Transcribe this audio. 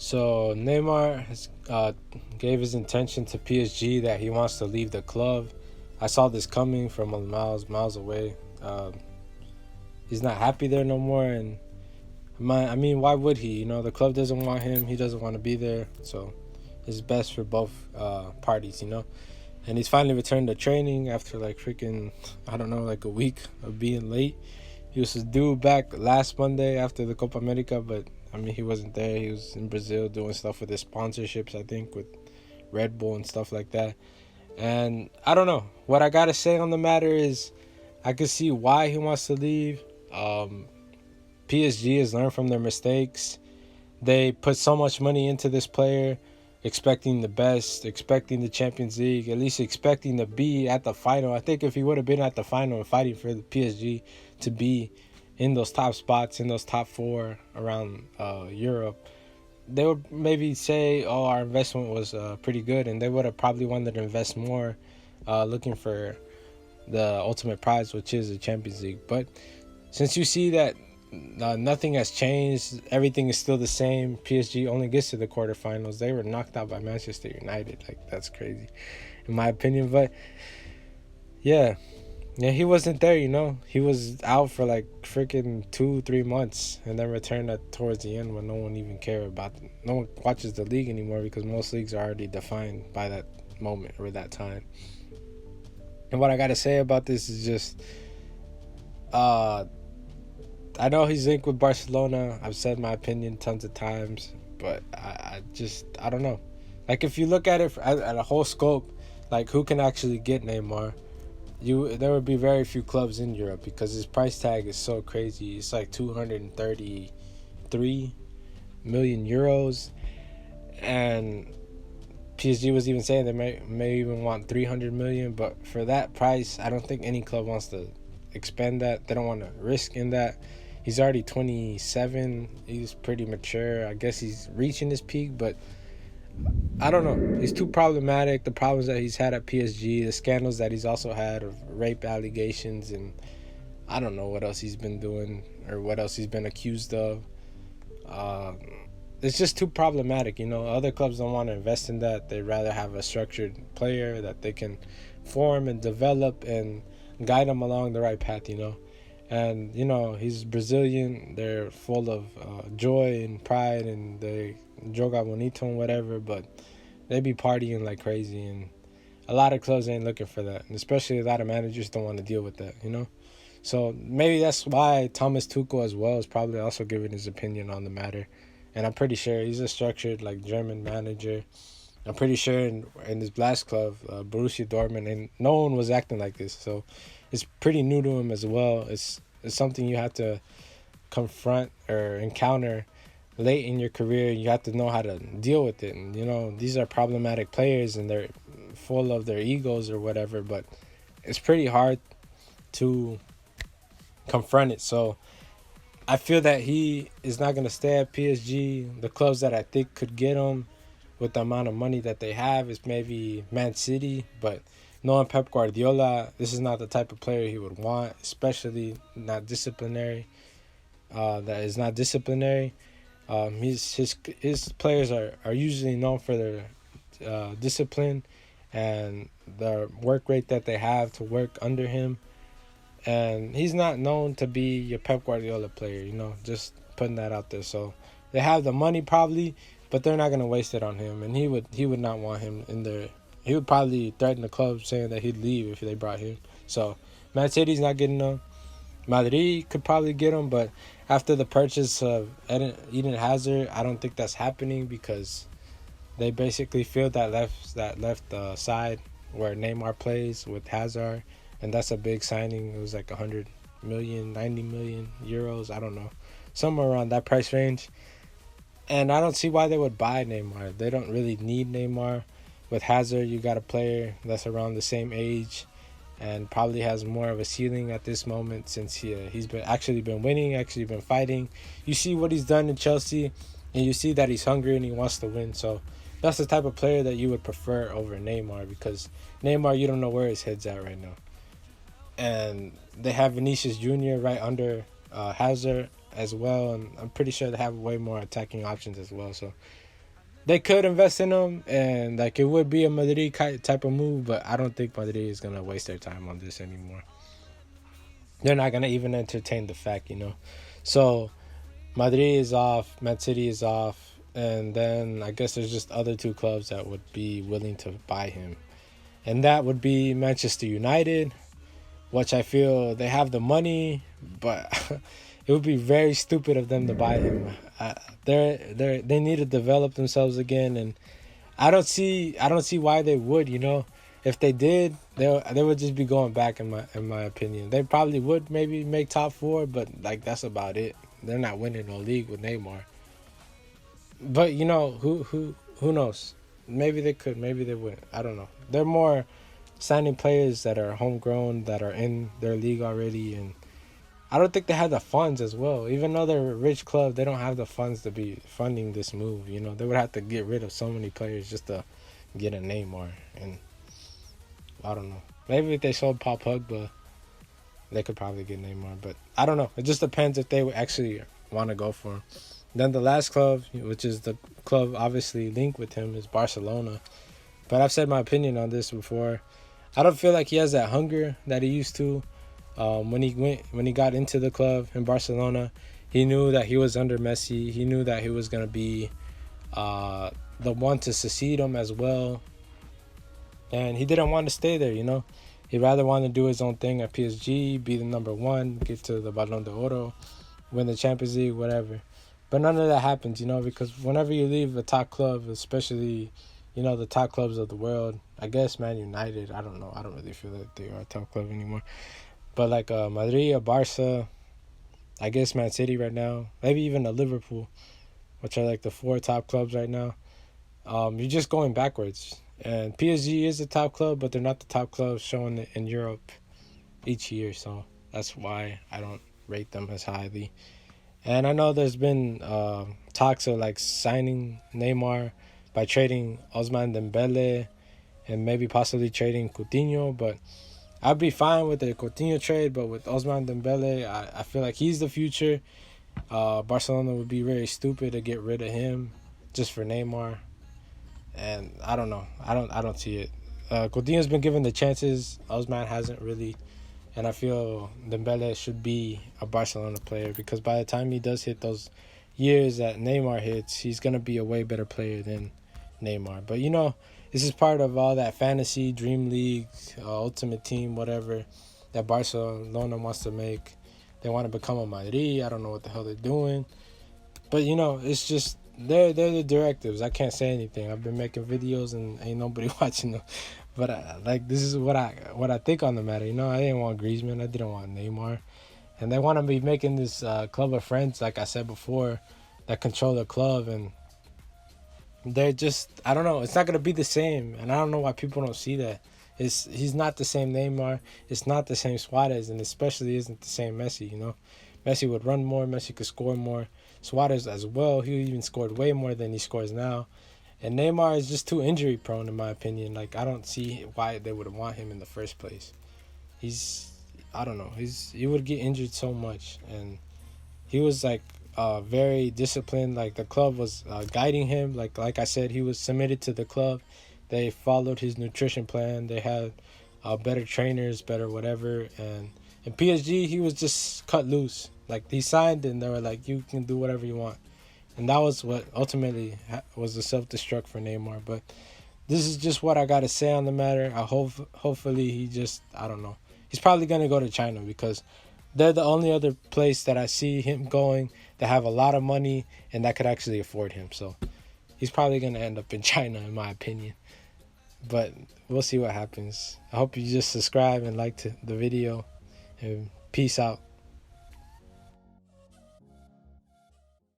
So Neymar has gave his intention to PSG that he wants to leave the club. I saw this coming from miles away. He's not happy there no more, and I mean, why would he? The club doesn't want him. He doesn't want to be there. So it's best for both parties. And he's finally returned to training after like freaking, I don't know, like a week of being late. He was due back last Monday after the Copa America, but I mean, he wasn't there. He was in Brazil doing stuff with his sponsorships, I think, with Red Bull and stuff like that. And I don't know. What I got to say on the matter is I can see why he wants to leave. PSG has learned from their mistakes. They put so much money into this player, expecting the best, expecting the Champions League, at least expecting to be at the final. I think if he would have been at the final and fighting for the PSG to be in those top spots, in those top four around Europe, they would maybe say, oh, our investment was pretty good, and they would have probably wanted to invest more looking for the ultimate prize, which is the Champions League. But since you see that nothing has changed, everything is still the same, PSG only gets to the quarterfinals. They were knocked out by Manchester United. Like, that's crazy, in my opinion. But yeah, he wasn't there. He was out for like freaking 2-3 months, and then returned towards the end when no one even cared about it. No one watches the league anymore because most leagues are already defined by that moment or that time. And what I gotta say about this is just, I know he's linked with Barcelona. I've said my opinion tons of times, but I don't know. Like, if you look at it at a whole scope, like, who can actually get Neymar? There would be very few clubs in Europe because his price tag is so crazy. It's like 233 million euros, and PSG was even saying they may even want 300 million. But for that price, I don't think any club wants to expend that. They don't want to risk in that. He's already 27. He's pretty mature. I guess he's reaching his peak, but I don't know. He's too problematic. The problems that he's had at PSG, the scandals that he's also had of rape allegations, and I don't know what else he's been doing or what else he's been accused of. It's just too problematic. Other clubs don't want to invest in that. They'd rather have a structured player that they can form and develop and guide them along the right path. And he's Brazilian. They're full of joy and pride, and they joga bonito and whatever, but they be partying like crazy, and a lot of clubs ain't looking for that, and especially a lot of managers don't want to deal with that. So maybe that's why Thomas Tuchel as well is probably also giving his opinion on the matter. And I'm pretty sure he's a structured, like, German manager. I'm pretty sure in his last club, Borussia Dortmund, and no one was acting like this. So it's pretty new to him as well. It's something you have to confront or encounter late in your career. You have to know how to deal with it. And, these are problematic players, and they're full of their egos or whatever. But it's pretty hard to confront it. So I feel that he is not going to stay at PSG. The clubs that I think could get him with the amount of money that they have is maybe Man City. But knowing Pep Guardiola, this is not the type of player he would want, especially not disciplinary. That is not disciplinary. His players are usually known for their discipline and the work rate that they have to work under him. And he's not known to be your Pep Guardiola player, just putting that out there. So they have the money probably, but they're not going to waste it on him. And he would not want him in there. He would probably threaten the club saying that he'd leave if they brought him. So Man City's not getting him. Madrid could probably get him, but after the purchase of Eden Hazard, I don't think that's happening because they basically filled that left side where Neymar plays with Hazard, and that's a big signing. It was like 100 million, 90 million euros. I don't know, somewhere around that price range. And I don't see why they would buy Neymar. They don't really need Neymar. With Hazard, you got a player that's around the same age and probably has more of a ceiling at this moment since he's been winning, actually been fighting. You see what he's done in Chelsea, and you see that he's hungry and he wants to win. So that's the type of player that you would prefer over Neymar, because Neymar, you don't know where his head's at right now. And they have Vinicius Jr. right under Hazard as well, and I'm pretty sure they have way more attacking options as well. So they could invest in him, and like it would be a Madrid type of move, but I don't think Madrid is gonna waste their time on this anymore. They're not gonna even entertain the fact, you know. So Madrid is off, Man City is off, and then I guess there's just other two clubs that would be willing to buy him, and that would be Manchester United, which I feel they have the money, but it would be very stupid of them to buy him. They need to develop themselves again, and I don't see why they would. You know, if they did, they would just be going back in my opinion. They probably would maybe make top four, but like that's about it. They're not winning no league with Neymar. But you know who knows? Maybe they could, maybe they wouldn't. I don't know. They're more signing players that are homegrown, that are in their league already, and I don't think they have the funds as well. Even though they're a rich club, they don't have the funds to be funding this move. You know, they would have to get rid of so many players just to get a Neymar, and I don't know. Maybe if they sold Paul Pogba, they could probably get Neymar, but I don't know. It just depends if they would actually want to go for him. Then the last club, which is the club obviously linked with him, is Barcelona. But I've said my opinion on this before. I don't feel like he has that hunger that he used to. When he got into the club in Barcelona, he knew that he was under Messi. He knew that he was gonna be the one to succeed him as well, and he didn't want to stay there. You know, he'd rather want to do his own thing at PSG, be the number one, get to the Ballon d'Oro, win the Champions League, whatever. But none of that happens, you know, because whenever you leave a top club, especially, you know, the top clubs of the world, I guess Man United, I don't know. I don't really feel that they are a top club anymore. But like Madrid or Barca, I guess Man City right now, maybe even a Liverpool, which are like the four top clubs right now, you're just going backwards. And PSG is a top club, but they're not the top club showing it in Europe each year. So that's why I don't rate them as highly. And I know there's been talks of like signing Neymar by trading Ousmane Dembele and maybe possibly trading Coutinho, but I'd be fine with the Coutinho trade. But with Ousmane Dembele, I feel like he's the future. Barcelona would be very stupid to get rid of him just for Neymar, and I don't know. I don't see it. Coutinho's been given the chances. Ousmane hasn't really. And I feel Dembele should be a Barcelona player because by the time he does hit those years that Neymar hits, he's going to be a way better player than Neymar. But, you know, this is part of all that fantasy, dream league, ultimate team, whatever, that Barcelona wants to make. They want to become a Madrid. I don't know what the hell they're doing. But, you know, it's just they're the directives. I can't say anything. I've been making videos and ain't nobody watching them. But like this is what I think on the matter. You know, I didn't want Griezmann. I didn't want Neymar, and they want to be making this club of friends, like I said before, that control the club, and they're just I don't know. It's not gonna be the same, and I don't know why people don't see that. He's not the same Neymar. It's not the same Suarez, and especially isn't the same Messi. You know, Messi would run more. Messi could score more. Suarez as well. He even scored way more than he scores now. And Neymar is just too injury prone, in my opinion. Like, I don't see why they would want him in the first place. I don't know. He would get injured so much. And he was, like, very disciplined. Like, the club was guiding him. Like I said, he was submitted to the club. They followed his nutrition plan. They had better trainers, better whatever. And in PSG, he was just cut loose. Like, he signed and they were like, you can do whatever you want. And that was what ultimately was the self-destruct for Neymar. But this is just what I got to say on the matter. Hopefully he just, I don't know. He's probably going to go to China because they're the only other place that I see him going that have a lot of money and that could actually afford him. So he's probably going to end up in China, in my opinion. But we'll see what happens. I hope you just subscribe and like the video. And peace out.